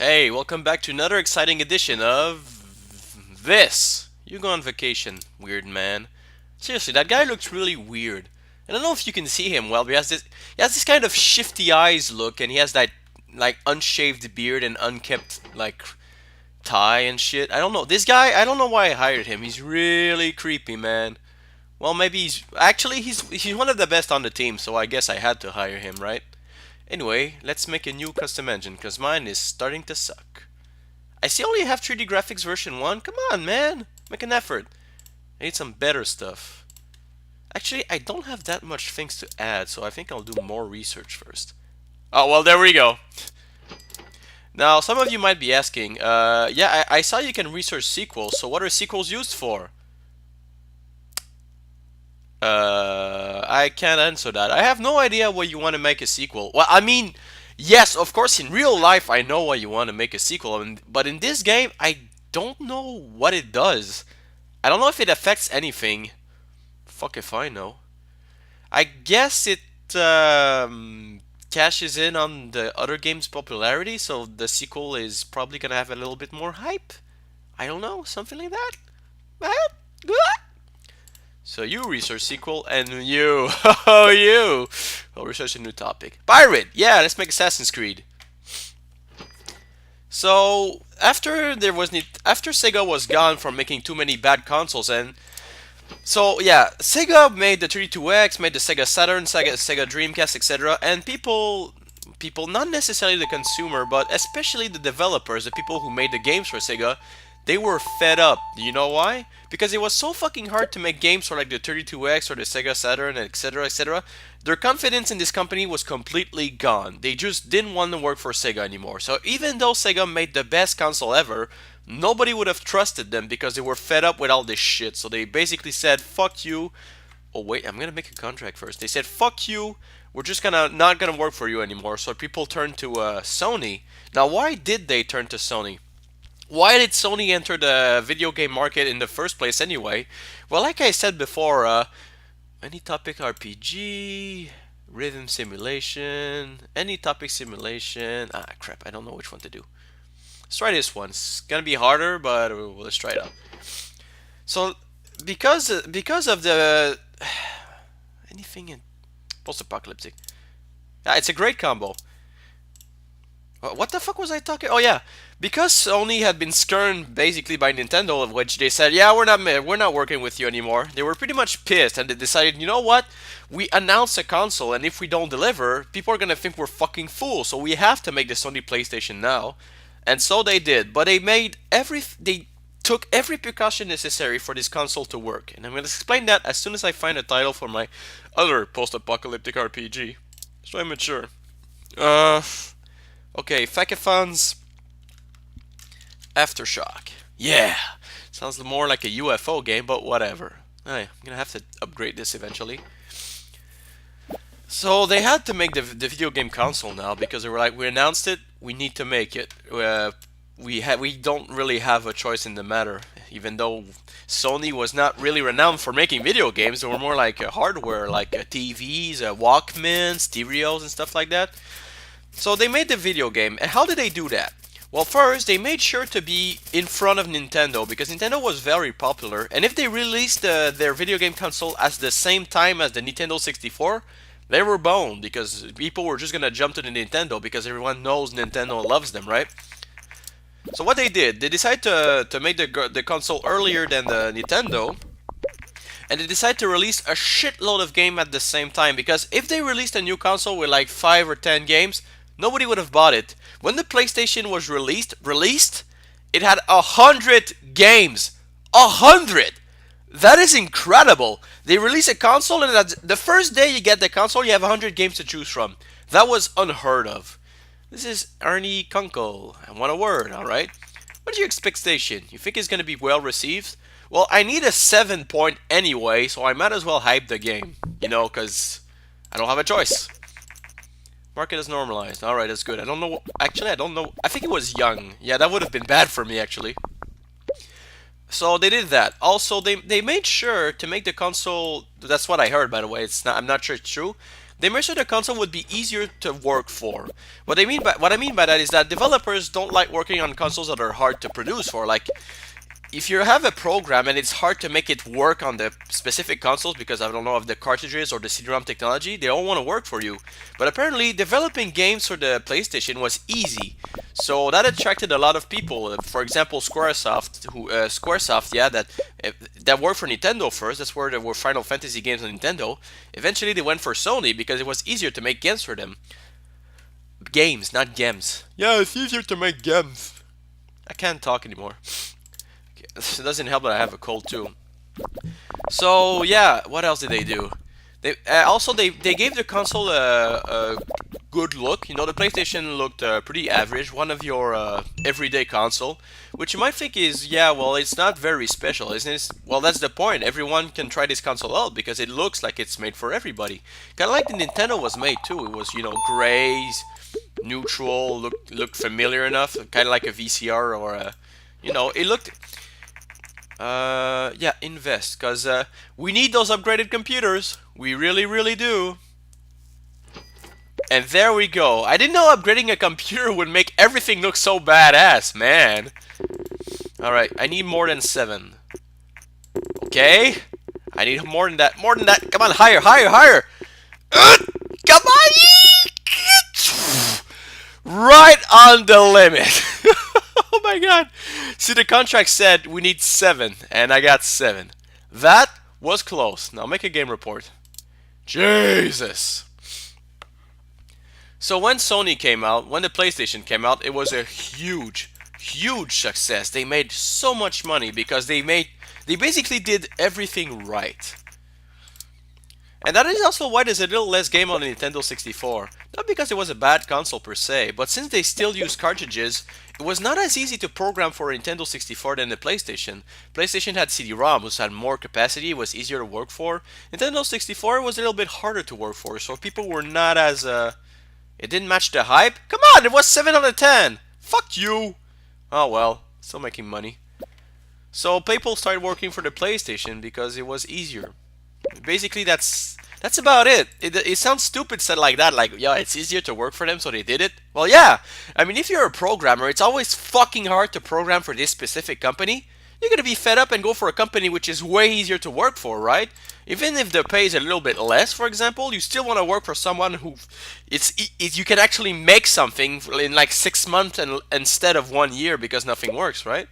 Hey, welcome back to another exciting edition of this. You go on vacation, weird man. Seriously, that guy looks really weird. I don't know if you can see him well, but he has this kind of shifty eyes look, and he has that like unshaved beard and unkept like tie and shit. I don't know. This guy, I don't know why I hired him. He's really creepy, man. Well, maybe he's one of the best on the team, so I guess I had to hire him, right? Anyway, let's make a new custom engine, because mine is starting to suck. I see only have 3D graphics version 1. Come on, man. Make an effort. I need some better stuff. Actually, I don't have that much things to add, so I think I'll do more research first. Oh, well, there we go. Now, some of you might be asking, yeah, I saw you can research sequels, so what are sequels used for? I can't answer that. I have no idea why you want to make a sequel. Well, I mean, yes, of course, in real life, I know why you want to make a sequel, but in this game, I don't know what it does. I don't know if it affects anything. Fuck if I know. I guess it cashes in on the other game's popularity, so the sequel is probably gonna have a little bit more hype. I don't know, something like that. So you research sequel, and you, oh you, will research a new topic. Pirate, yeah, let's make Assassin's Creed. So after Sega was gone from making too many bad consoles, and so yeah, Sega made the 32X, made the Sega Saturn, Sega Dreamcast, etc. And people, not necessarily the consumer, but especially the developers, the people who made the games for Sega, they were fed up. Do you know why? Because it was so fucking hard to make games for like the 32X or the Sega Saturn, etc., etc. Their confidence in this company was completely gone. They just didn't want to work for Sega anymore. So even though Sega made the best console ever, nobody would have trusted them because they were fed up with all this shit. So they basically said, "Fuck you." Oh wait, I'm gonna make a contract first. They said, "Fuck you. We're just gonna not gonna work for you anymore." So people turned to Sony. Now, why did they turn to Sony? Why did Sony enter the video game market in the first place anyway? Well, like I said before, any topic RPG, rhythm simulation, any topic simulation. Ah, crap, I don't know which one to do. Let's try this one. It's gonna be harder, but let's try it out. So, because of the anything in post-apocalyptic, yeah, it's a great combo. What the fuck was I talking? Oh yeah, because Sony had been skirned basically by Nintendo, of which they said, "Yeah, we're not working with you anymore." They were pretty much pissed, and they decided, you know what? We announced a console, and if we don't deliver, people are gonna think we're fucking fools. So we have to make the Sony PlayStation now, and so they did. But they took every precaution necessary for this console to work, and I'm gonna explain that as soon as I find a title for my other post-apocalyptic RPG. So I'm mature. Uh. Okay, Fakafon's Aftershock. Yeah! Sounds more like a UFO game, but whatever. I'm gonna have to upgrade this eventually. So they had to make the video game console now because they were like, we announced it, we need to make it. We don't really have a choice in the matter, even though Sony was not really renowned for making video games. They were more like hardware, like TVs, Walkmans, stereos, and stuff like that. So they made the video game, and how did they do that? Well, first, they made sure to be in front of Nintendo, because Nintendo was very popular, and if they released their video game console at the same time as the Nintendo 64, they were boned, because people were just gonna jump to the Nintendo, because everyone knows Nintendo loves them, right? So what they did, they decided to make the console earlier than the Nintendo, and they decided to release a shitload of games at the same time, because if they released a new console with like 5 or 10 games, nobody would have bought it. When the PlayStation was released, it had 100 games. 100! That is incredible. They release a console, and the first day you get the console, you have 100 games to choose from. That was unheard of. This is Ernie Kunkel. I want a word, alright? What's your expectation? You think it's going to be well received? Well, I need a 7 point anyway, so I might as well hype the game. You know, because I don't have a choice. Market is normalized. Alright, that's good. I don't know. Actually, I don't know. I think it was young. Yeah, that would have been bad for me, actually. So they did that. Also, they made sure to make the console. That's what I heard, by the way. I'm not sure it's true. they made sure the console would be easier to work for. What I mean by that is that developers don't like working on consoles that are hard to produce for. Like, if you have a program and it's hard to make it work on the specific consoles because I don't know of the cartridges or the CD-ROM technology, they don't want to work for you. But apparently, developing games for the PlayStation was easy, so that attracted a lot of people. For example, Squaresoft, yeah, that worked for Nintendo first. That's where there were Final Fantasy games on Nintendo. Eventually, they went for Sony because it was easier to make games for them. Games, not gems. Yeah, it's easier to make games. I can't talk anymore. It doesn't help that I have a cold too. So yeah, what else did they do? They gave the console a good look. You know, the PlayStation looked pretty average, one of your everyday console, which you might think is, yeah, well, it's not very special, isn't it? Well, that's the point. Everyone can try this console out because it looks like it's made for everybody. Kind of like the Nintendo was made too. It was, you know, grays, neutral, looked familiar enough, kind of like a VCR or a, you know, it looked. Yeah, invest, because we need those upgraded computers. We really, really do. And there we go. I didn't know upgrading a computer would make everything look so badass, man. Alright, I need more than 7. Okay? I need more than that. More than that. Come on, higher, higher, higher. Come on! Right on the limit. Oh my god. See, the contract said we need 7, and I got 7. That was close. Now make a game report. Jesus. So when Sony came out, when the PlayStation came out, it was a huge, huge success. They made so much money because they basically did everything right. And that is also why there's a little less game on the Nintendo 64. Not because it was a bad console per se, but since they still use cartridges, it was not as easy to program for a Nintendo 64 than the PlayStation. PlayStation had CD-ROM, which had more capacity, was easier to work for. Nintendo 64 was a little bit harder to work for, so people were not as, it didn't match the hype. Come on, it was 7 out of 10! Fuck you! Oh well, still making money. So people started working for the PlayStation because it was easier. Basically, that's about it. It sounds stupid said like that, like, yeah, it's easier to work for them, so they did it. Well, yeah. I mean, if you're a programmer, it's always fucking hard to program for this specific company. You're gonna be fed up and go for a company which is way easier to work for, right? Even if the pay is a little bit less, for example, you still want to work for someone who, you can actually make something in like 6 months instead of 1 year because nothing works, right?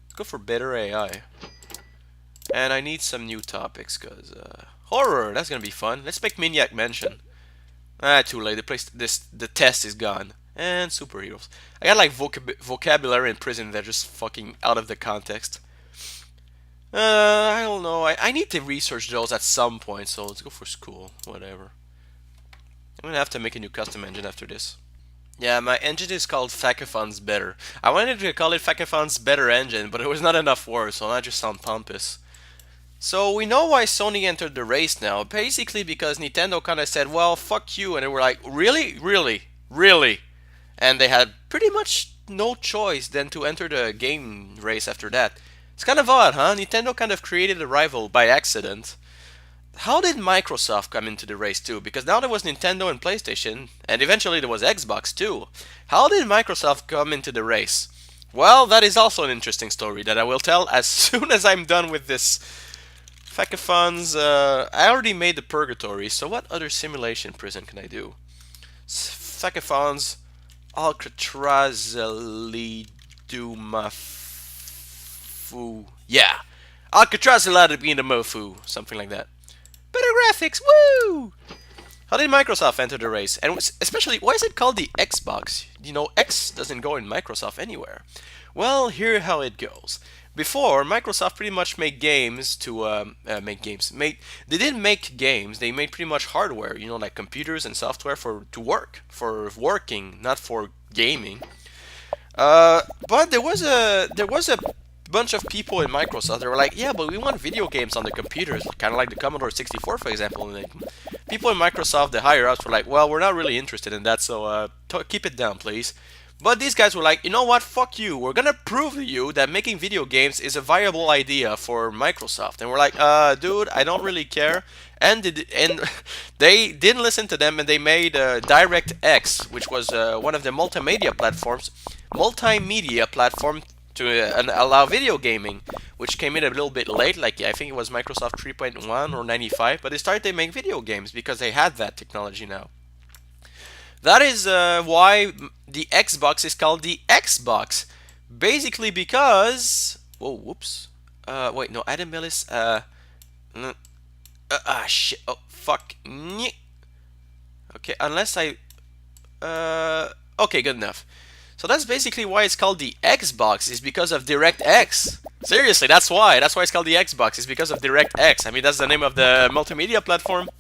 Let's go for better AI. And I need some new topics, because horror, that's gonna be fun. Let's make Maniac Mansion. Too late. The test is gone. And superheroes. I got like vocabulary in prison that are just fucking out of the context. I don't know. I need to research those at some point, so let's go for school. Whatever. I'm gonna have to make a new custom engine after this. Yeah, my engine is called Fakafon's Better. I wanted to call it Fakafon's Better Engine, but it was not enough words, so I just sound pompous. So we know why Sony entered the race now. Basically because Nintendo kind of said, well, fuck you. And they were like, really? Really? Really? And they had pretty much no choice than to enter the game race after that. It's kind of odd, huh? Nintendo kind of created a rival by accident. How did Microsoft come into the race too? Because now there was Nintendo and PlayStation, and eventually there was Xbox too. How did Microsoft come into the race? Well, that is also an interesting story that I will tell as soon as I'm done with this. Fakafons, I already made the Purgatory, so what other simulation prison can I do? Fakafons, Alcatrazali Dumafu. Yeah, Alcatraz allowed to be in the Mofu, something like that. Better graphics, woo! How did Microsoft enter the race? And especially, why is it called the Xbox? You know, X doesn't go in Microsoft anywhere. Well, here's how it goes. Before, Microsoft pretty much made games to make games. They didn't make games. They made pretty much hardware. You know, like computers and software for working, not for gaming. But there was a bunch of people in Microsoft that were like, yeah, but we want video games on the computers, kind of like the Commodore 64, for example. And people in Microsoft, the higher ups, were like, well, we're not really interested in that, so keep it down, please. But these guys were like, you know what, fuck you. We're gonna prove to you that making video games is a viable idea for Microsoft. And we're like, dude, I don't really care. And they didn't listen to them, and they made DirectX, which was one of the multimedia platform to allow video gaming, which came in a little bit late. Like I think it was Microsoft 3.1 or 95, but they started to make video games because they had that technology now. That is why the Xbox is called the Xbox. Basically because... Whoa, whoops. Wait, no, Adam Millis... shit. Oh, fuck. Okay, unless I... Okay, good enough. So that's basically why it's called the Xbox, is because of DirectX. Seriously, that's why. That's why it's called the Xbox, is because of DirectX. I mean, that's the name of the multimedia platform.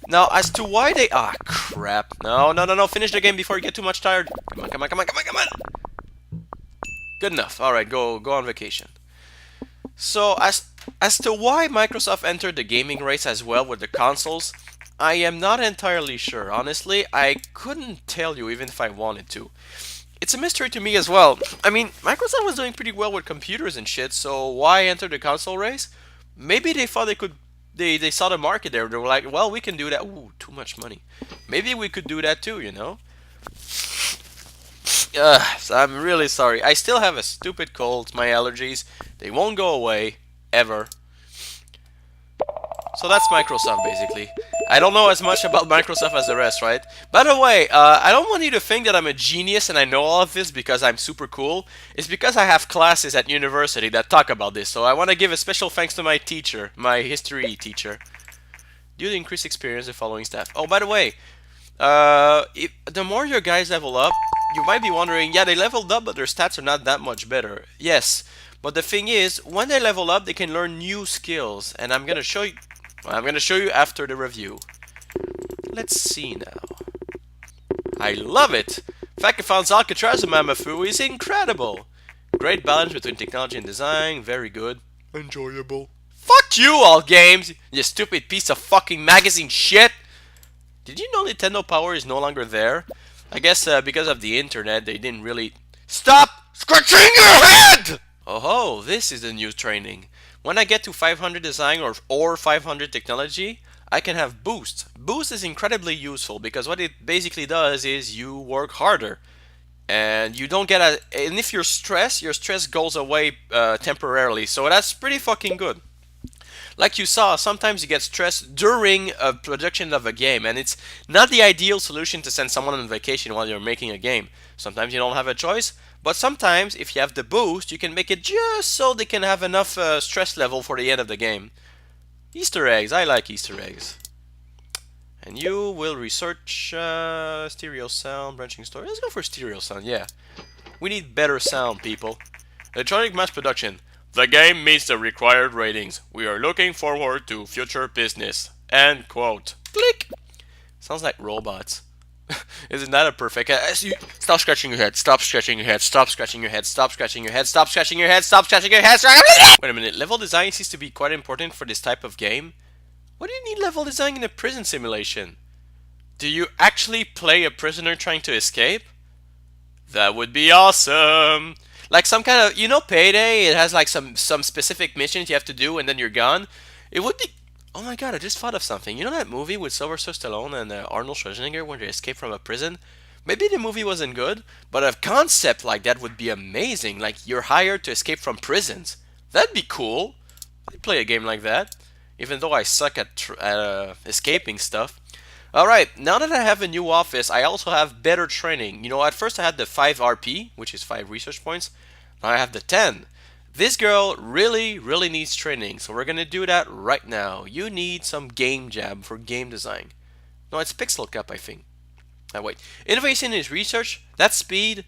Now, as to why they... Ah, crap. No, no, no, no. Finish the game before you get too much tired. Come on, come on, come on, come on, come on. Good enough. Alright, go on vacation. So, as to why Microsoft entered the gaming race as well with the consoles, I am not entirely sure. Honestly, I couldn't tell you even if I wanted to. It's a mystery to me as well. I mean, Microsoft was doing pretty well with computers and shit, so why enter the console race? Maybe they thought they could... They saw the market there. They were like, well, we can do that. Ooh, too much money. Maybe we could do that too, you know? So I'm really sorry. I still have a stupid cold. My allergies. They won't go away. Ever. So that's Microsoft, basically. I don't know as much about Microsoft as the rest, right? By the way, I don't want you to think that I'm a genius and I know all of this because I'm super cool. It's because I have classes at university that talk about this. So I want to give a special thanks to my teacher, my history teacher. Due to increased experience, the following staff. Oh, by the way, the more your guys level up, you might be wondering, yeah, they leveled up, but their stats are not that much better. Yes, but the thing is, when they level up, they can learn new skills, and I'm gonna show you. I'm gonna show you after the review. Let's see now. I love it. Fakafon's Alcatraz Mamafu is incredible. Great balance between technology and design. Very good. Enjoyable. Fuck you, all games. You stupid piece of fucking magazine shit. Did you know Nintendo Power is no longer there? I guess because of the internet, they didn't really... Stop scratching your head! Oh, this is the new training. When I get to 500 design or 500 technology, I can have boost. Boost is incredibly useful because what it basically does is you work harder. And you don't get a... And if you're stressed, your stress goes away temporarily. So that's pretty fucking good. Like you saw, sometimes you get stressed during a production of a game, and it's not the ideal solution to send someone on vacation while you're making a game. Sometimes you don't have a choice, but sometimes if you have the boost, you can make it just so they can have enough stress level for the end of the game. Easter eggs, I like Easter eggs. And you will research stereo sound, branching story. Let's go for stereo sound, yeah. We need better sound, people. Electronic mass production. The game meets the required ratings. We are looking forward to future business. End quote. Click. Sounds like robots. Isn't that a perfect... Stop scratching your head. Stop scratching your head. Stop scratching your head. Stop scratching your head. Stop scratching your head. Stop scratching your head. Wait a minute. Level design seems to be quite important for this type of game. Why do you need level design in a prison simulation? Do you actually play a prisoner trying to escape? That would be awesome. Like some kind of, you know, Payday, it has like some specific missions you have to do and then you're gone. It would be, oh my god, I just thought of something. You know that movie with Sylvester Stallone and Arnold Schwarzenegger where they escape from a prison? Maybe the movie wasn't good, but a concept like that would be amazing. Like you're hired to escape from prisons. That'd be cool. I'd play a game like that, even though I suck at escaping stuff. Alright, now that I have a new office, I also have better training. You know, at first I had the 5 RP, which is 5 research points. Now I have the 10. This girl really needs training, so we're gonna do that right now. You need some game jam for game design. No, it's Pixel Cup, I think. Oh, wait. Innovation is research. That's speed.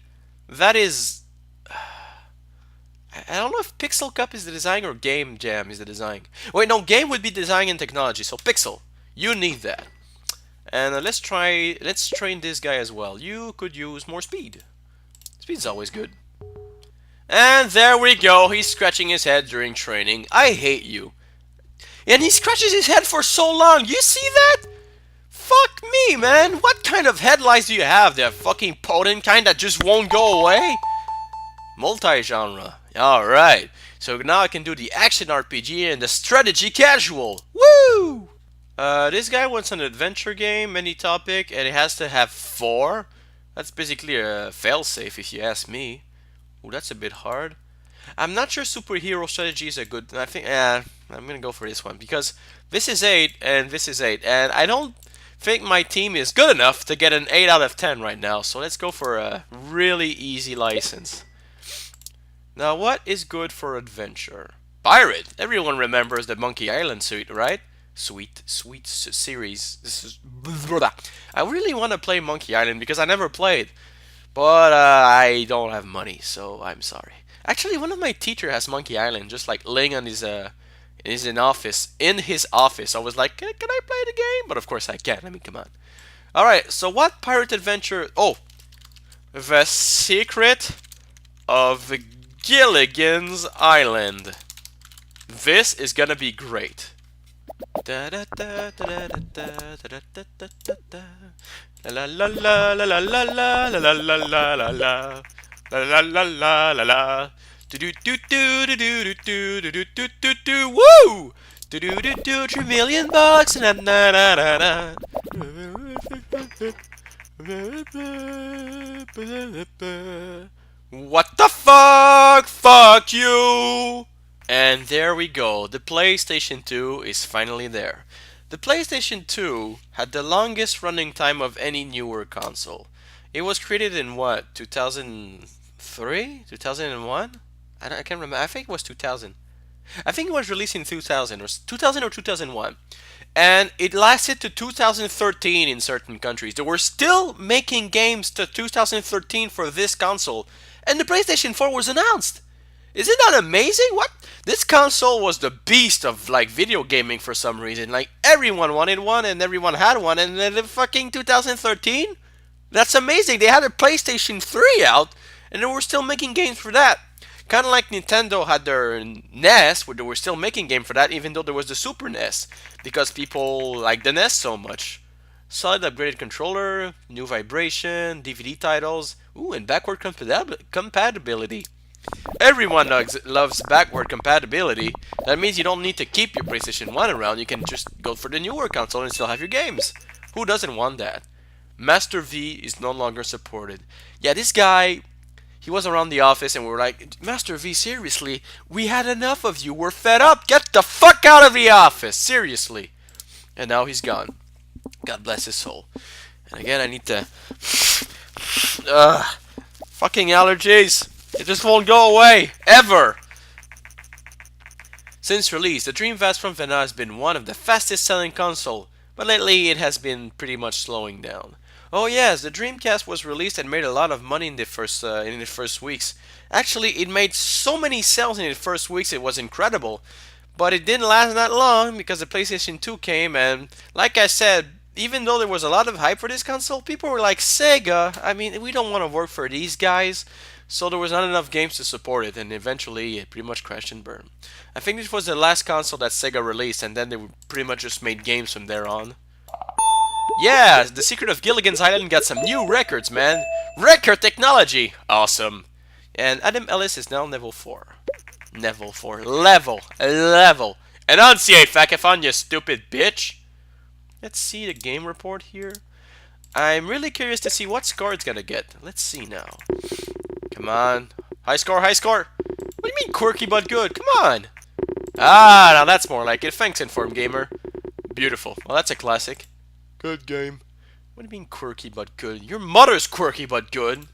That is... I don't know if Pixel Cup is the design or Game Jam is the design. Wait, no, game would be design and technology, so Pixel. You need that. And let's train this guy as well. You could use more speed. Speed's always good. And there we go. He's scratching his head during training. I hate you. And he scratches his head for so long. You see that? Fuck me, man! What kind of headlights do you have? The fucking potent kind that just won't go away? Multi-genre. Alright. So now I can do the action RPG and the strategy casual. Woo! This guy wants an adventure game, any topic, and it has to have 4. That's basically a failsafe if you ask me. Ooh, that's a bit hard. I'm not sure superhero strategy is a good... I think, I'm gonna go for this one because this is 8 and this is 8. And I don't think my team is good enough to get an 8 out of 10 right now. So let's go for a really easy license. Now, what is good for adventure? Pirate. Everyone remembers the Monkey Island suite, right? Sweet series. This is... I really want to play Monkey Island because I never played. But I don't have money, so I'm sorry. Actually, one of my teacher has Monkey Island, just like laying on his in his office. I was like, can I play the game? But of course I can't. I mean, come on. All right. So what pirate adventure? Oh, the Secret of Gilligan's Island. This is gonna be great. La la la la la la la la la la la la la la la la la. Do do do do do do do do do do do do. Woo! Do do do do. $3 million. Na na na na na. What the fuck? Fuck you! And there we go. The PlayStation 2 is finally there. The PlayStation 2 had the longest running time of any newer console. It was created in what? 2003? 2001? I can't remember. I think it was 2000. I think it was released in 2000 or 2000 or 2001. And it lasted to 2013 in certain countries. They were still making games to 2013 for this console. And the PlayStation 4 was announced. Isn't that amazing? What? This console was the beast of like video gaming for some reason. Like everyone wanted one and everyone had one, and then in fucking 2013? That's amazing. They had a PlayStation 3 out and they were still making games for that. Kind of like Nintendo had their NES, where they were still making games for that even though there was the Super NES, because people like the NES so much. Solid upgraded controller, new vibration, DVD titles, ooh, and backward compatibility. Everyone loves backward compatibility. That means you don't need to keep your PlayStation 1 around. You can just go for the newer console and still have your games. Who doesn't want that? Master V is no longer supported. Yeah, this guy, he was around the office and we were like, Master V, seriously, we had enough of you. We're fed up. Get the fuck out of the office. Seriously. And now he's gone. God bless his soul. And again, I need to... fucking allergies. It just won't go away, ever! Since release, the Dreamcast from Vienna has been one of the fastest selling console, but lately it has been pretty much slowing down. Oh yes, the Dreamcast was released and made a lot of money in the first weeks. Actually, it made so many sales in the first weeks, it was incredible. But it didn't last that long because the PlayStation 2 came, and like I said, even though there was a lot of hype for this console, people were like, Sega, I mean, we don't want to work for these guys. So there was not enough games to support it, and eventually it pretty much crashed and burned. I think this was the last console that Sega released, and then they pretty much just made games from there on. Yeah, the Secret of Gilligan's Island got some new records, man. Record technology! Awesome. And Adam Ellis is now level 4. Level 4. Level. Enunciate, Fakafon, you stupid bitch! Let's see the game report here. I'm really curious to see what score it's gonna get. Let's see now. Come on. High score, high score! What do you mean quirky but good? Come on! Ah, now that's more like it. Thanks, Informed Gamer. Beautiful. Well, that's a classic. Good game. What do you mean quirky but good? Your mother's quirky but good.